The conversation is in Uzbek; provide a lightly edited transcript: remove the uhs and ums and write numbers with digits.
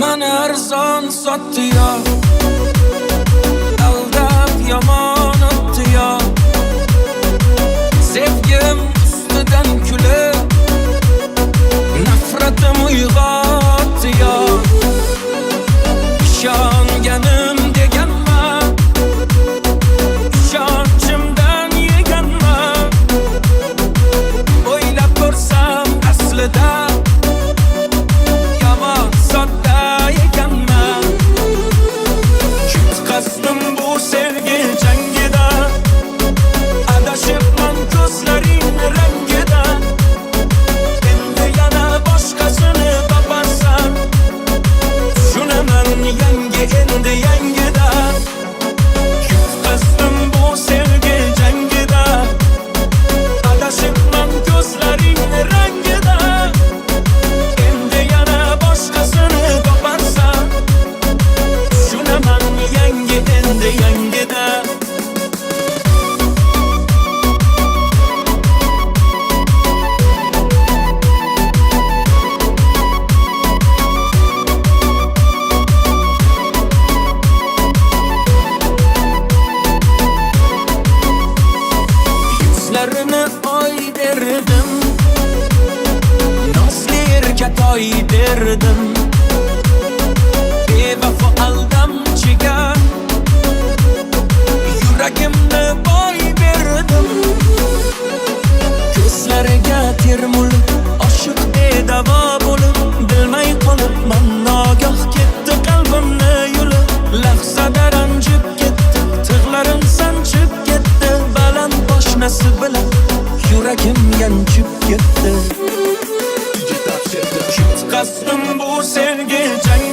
Mani arzon sotdi yo, aldab yomon o'tdi yo. Sevgim ustidan kulib, nafratim uyg'otdi yo. Ishonganim deganman, ishonchimdan yeganman. O'ylab ko'rsam aslida yomon sodda ekanman. Yutqazdim bu sevgi jangida, adashibman ko'zlaring rangida. Endi yana boshqasini topasan, tushunaman yangi endi yangida. Yutqazdim bu sevgi jangida, adashibman ko'zlaring rangida. Endi yana boshqasini toparsan, tushunaman yangi endi yangida. Yuzlarini oy derdim, nozli erga toy derdim. Bevafo aldamchiga yuragimni boy berdim. Ko'zlariga termulib, oshiq bedavo bo'lib, bilmay qolibman nogoh ketdi qalbimni yulib. Lahzada ranjib ketdi, tig'larim sanchib ketdi. Baland poshnasi bilan yuragim yanchib ketdi. Yutqazdim bu sevgi jang